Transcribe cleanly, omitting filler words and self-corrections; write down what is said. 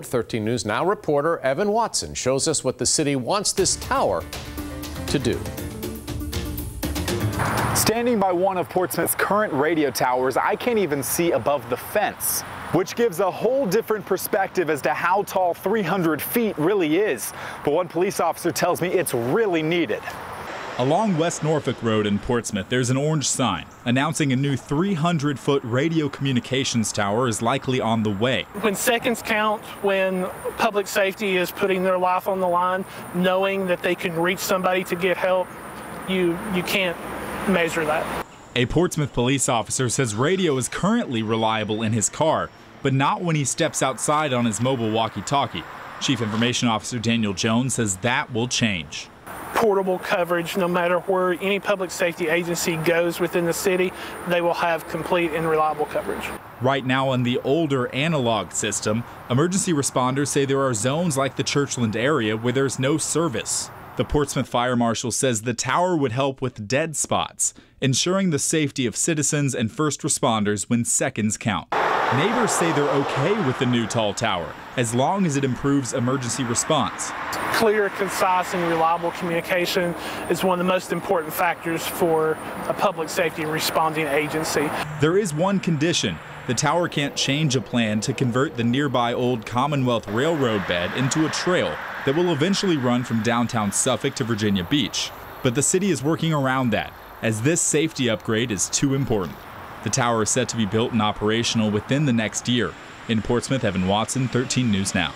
13 News Now reporter Evan Watson shows us what the city wants this tower to do. Standing by one of Portsmouth's current radio towers, I can't even see above the fence, which gives a whole different perspective as to how tall 300 feet really is. But one police officer tells me it's really needed. Along West Norfolk Road in Portsmouth, there's an orange sign announcing a new 300-foot radio communications tower is likely on the way. When seconds count, when public safety is putting their life on the line, knowing that they can reach somebody to get help, you can't measure that. A Portsmouth police officer says radio is currently reliable in his car, but not when he steps outside on his mobile walkie-talkie. Chief Information Officer Daniel Jones says that will change. Portable coverage, no matter where any public safety agency goes within the city, they will have complete and reliable coverage. Right now on the older analog system, emergency responders say there are zones like the Churchland area where there's no service. The Portsmouth Fire Marshal says the tower would help with dead spots, ensuring the safety of citizens and first responders when seconds count. Neighbors say they're okay with the new tall tower, as long as it improves emergency response. Clear, concise, and reliable communication is one of the most important factors for a public safety responding agency. There is one condition. The tower can't change a plan to convert the nearby old Commonwealth Railroad bed into a trail that will eventually run from downtown Suffolk to Virginia Beach. But the city is working around that, as this safety upgrade is too important. The tower is set to be built and operational within the next year. In Portsmouth, Evan Watson, 13 News Now.